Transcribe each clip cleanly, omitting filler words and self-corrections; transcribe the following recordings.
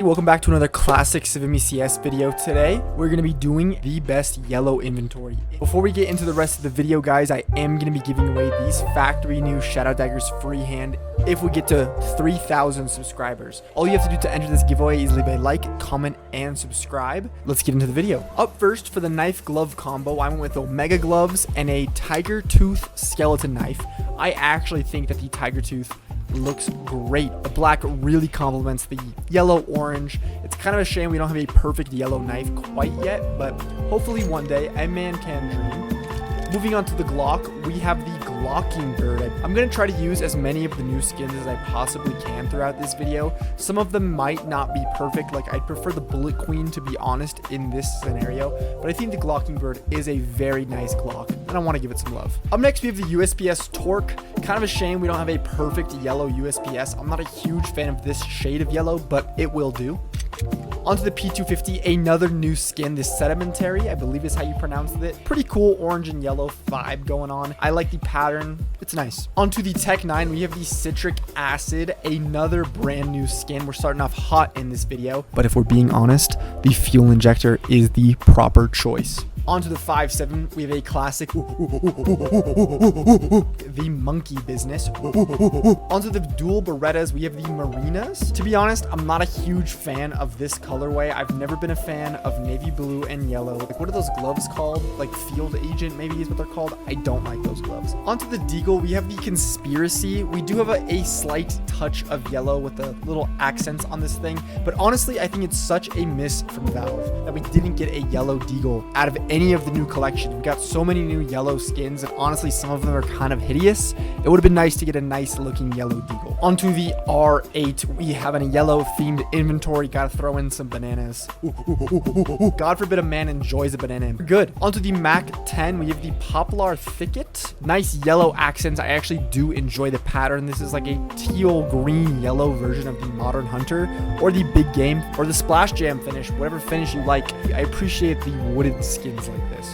Welcome back to another classic Civimi CS video. Today we're going to be doing the best yellow inventory. Before we get into the rest of the video, guys, I am going to be giving away these factory new shadow daggers freehand if we get to 3,000 subscribers. All you have to do to enter this giveaway is leave a like, comment, and subscribe. Let's get into the video. Up first, for the knife glove combo, I went with Omega gloves and a tiger tooth skeleton knife. I actually think that the tiger tooth looks great. The black really complements the yellow orange. It's kind of a shame we don't have a perfect yellow knife quite yet, but hopefully one day a man can dream. Moving on to the Glock, we have the Glocking Bird. I'm going to try to use as many of the new skins as I possibly can throughout this video. Some of them might not be perfect, like I'd prefer the Bullet Queen to be honest in this scenario, but I think the Glocking Bird is a very nice Glock, and I want to give it some love. Up next, we have the USPS Torque. Kind of a shame we don't have a perfect yellow USPS. I'm not a huge fan of this shade of yellow, but it will do. Onto the P250, another new skin, the Sedimentary, I believe is how you pronounced it. Pretty cool orange and yellow vibe going on. I like the pattern. It's nice. Onto the Tech 9, we have the Citric Acid, another brand new skin. We're starting off hot in this video, but if we're being honest, the Fuel Injector is the proper choice. Onto the 5.7, we have a classic, the Monkey Business. Onto the dual Berettas, we have the Marinas. To be honest, I'm not a huge fan of this colorway. I've never been a fan of navy blue and yellow. Like, what are those gloves called? Like Field Agent, maybe is what they're called. I don't like those gloves. Onto the Deagle, we have the Conspiracy. We do have a slight touch of yellow with the little accents on this thing, but honestly, I think it's such a miss from Valve that we didn't get a yellow Deagle out of any of the new collections. We got so many new yellow skins, and honestly, some of them are kind of hideous. It would have been nice to get a nice looking yellow Deagle. Onto the R8, we have a yellow themed inventory. Gotta throw in some bananas. God forbid a man enjoys a banana. We're good. Onto the Mac 10, we have the Poplar Thicket. Nice yellow accents. I actually do enjoy the pattern. This is like a teal green yellow version of the Modern Hunter or the Big Game or the Splash Jam finish, whatever finish you like. I appreciate the wooded skins like this.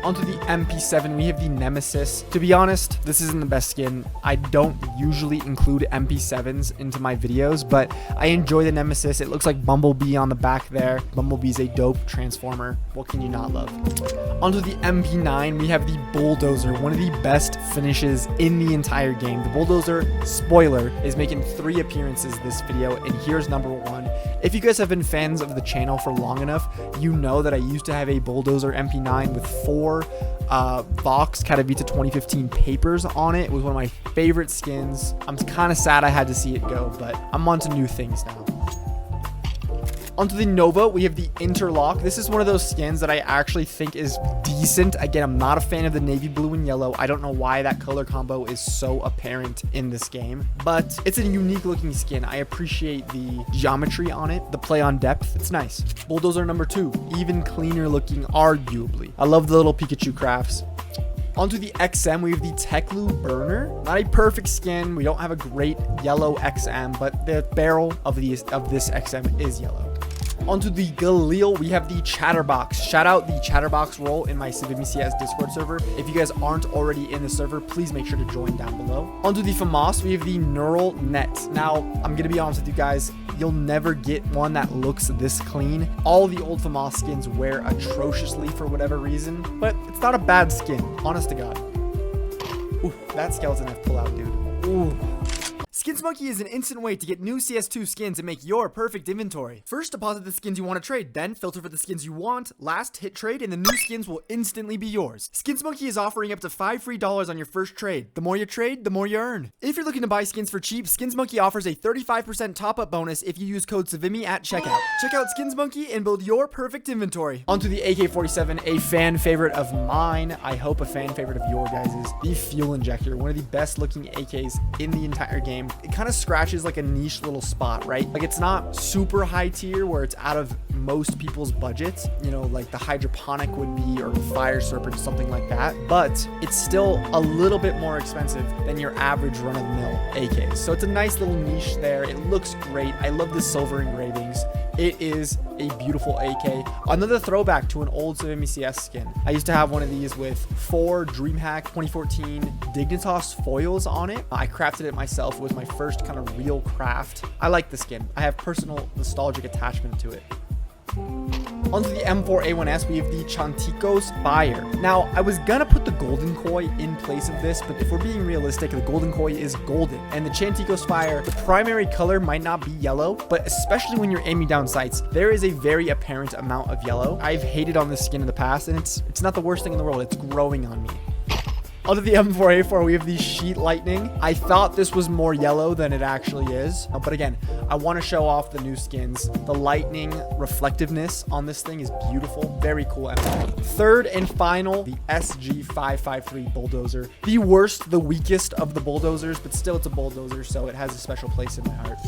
Onto the MP7, we have the Nemesis. To be honest, this isn't the best skin. I don't usually include MP7s into my videos, but I enjoy the Nemesis. It looks like Bumblebee on the back there. Bumblebee's a dope transformer. What can you not love? Onto the MP9, we have the Bulldozer, one of the best finishes in the entire game. The Bulldozer, spoiler, is making 3 appearances this video, and here's number 1. If you guys have been fans of the channel for long enough, you know that I used to have a Bulldozer MP9 with 4 Vox Katowice 2015 papers on it. It was one of my favorite skins. I'm kind of sad I had to see it go, but I'm on to new things now. Onto the Nova, we have the Interlock. This is one of those skins that I actually think is decent. Again, I'm not a fan of the navy blue and yellow. I don't know why that color combo is so apparent in this game, but it's a unique looking skin. I appreciate the geometry on it, the play on depth. It's nice. Bulldozer number 2, even cleaner looking, arguably. I love the little Pikachu crafts. Onto the XM, we have the Teklu Burner. Not a perfect skin. We don't have a great yellow XM, but the barrel of this XM is yellow. Onto the Galil, we have the Chatterbox. Shout out the Chatterbox role in my Civimi CS Discord server. If you guys aren't already in the server, please make sure to join down below. Onto the FAMAS, we have the Neural Net. Now, I'm going to be honest with you guys, you'll never get one that looks this clean. All the old FAMAS skins wear atrociously for whatever reason, but it's not a bad skin, honest to God. Ooh, that skeleton knife pull out, dude. Ooh. Skins Monkey is an instant way to get new CS2 skins and make your perfect inventory. First, deposit the skins you want to trade, then filter for the skins you want. Last, hit trade, and the new skins will instantly be yours. Skins Monkey is offering up to $5 free on your first trade. The more you trade, the more you earn. If you're looking to buy skins for cheap, Skins Monkey offers a 35% top-up bonus if you use code Civimi at checkout. Check out Skins Monkey and build your perfect inventory. Onto the AK-47, a fan favorite of mine. I hope a fan favorite of your guys's. The Fuel Injector, one of the best looking AKs in the entire game. It kind of scratches like a niche little spot, right? Like, it's not super high tier where it's out of most people's budgets, you know, like the Hydroponic would be, or the Fire Serpent, something like that, but it's still a little bit more expensive than your average run-of-the-mill AKs. So it's a nice little niche there. It looks great. I love the silver engravings. It is a beautiful AK. Another throwback to an old Civ CS skin. I used to have one of these with 4 DreamHack 2014 Dignitas foils on it. I crafted it myself. It was my first kind of real craft. I like the skin. I have personal nostalgic attachment to it. Onto the M4A1S, we have the Chantikos Fire. Now, I was gonna put the golden koi in place of this, but if we're being realistic, the golden koi is golden. And the Chantikos Fire, the primary color might not be yellow, but especially when you're aiming down sights, there is a very apparent amount of yellow. I've hated on this skin in the past, and it's not the worst thing in the world. It's growing on me. Onto the M4A4, we have the Sheet Lightning. I thought this was more yellow than it actually is. But again, I want to show off the new skins. The lightning reflectiveness on this thing is beautiful. Very cool. Third and final, the SG553 Bulldozer. The worst, the weakest of the bulldozers, but still it's a bulldozer, so it has a special place in my heart.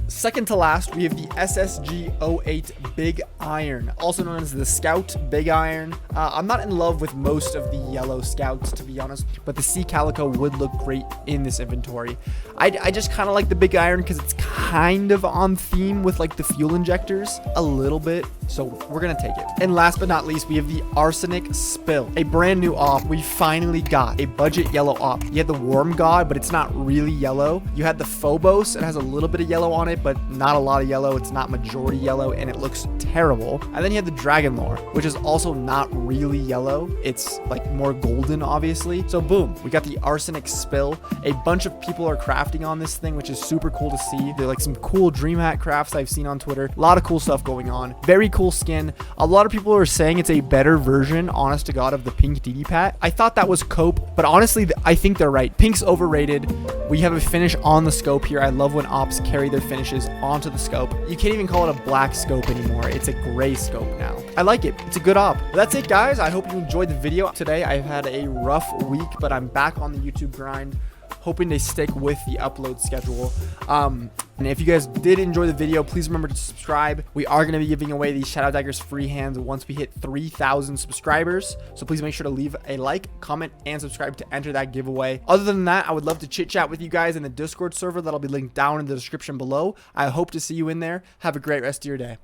Second to last, we have the SSG-08 Big Iron, also known as the Scout Big Iron. I'm not in love with most of the yellow Scouts, to be honest, but the Sea Calico would look great in this inventory. I just kind of like the Big Iron because it's kind of on theme with like the fuel injectors a little bit, so we're going to take it. And last but not least, we have the Arsenic Spill, a brand new op. We finally got a budget yellow op. You had the Worm God, but it's not really yellow. You had the Phobos. It has a little bit of yellow on it, but not a lot of yellow. It's not majority yellow, and it looks terrible. And then you have the Dragon Lore, which is also not really yellow. It's like more golden, obviously. So boom, we got the Arsenic Spill. A bunch of people are crafting on this thing, which is super cool to see. They're like some cool DreamHack crafts I've seen on Twitter. A lot of cool stuff going on. Very cool skin. A lot of people are saying it's a better version, honest to God, of the pink DD Pat. I thought that was cope, but honestly, I think they're right. Pink's overrated. We have a finish on the scope here. I love when ops carry their finishes onto the scope. You can't even call it a black scope anymore. It's a gray scope now. I like it. It's a good op. But that's it, guys. I hope you enjoyed the video today. I've had a rough week, but I'm back on the YouTube grind, hoping to stick with the upload schedule. And if you guys did enjoy the video, please remember to subscribe. We are going to be giving away these Shadow Daggers free hands once we hit 3,000 subscribers. So please make sure to leave a like, comment, and subscribe to enter that giveaway. Other than that, I would love to chit chat with you guys in the Discord server that'll be linked down in the description below. I hope to see you in there. Have a great rest of your day.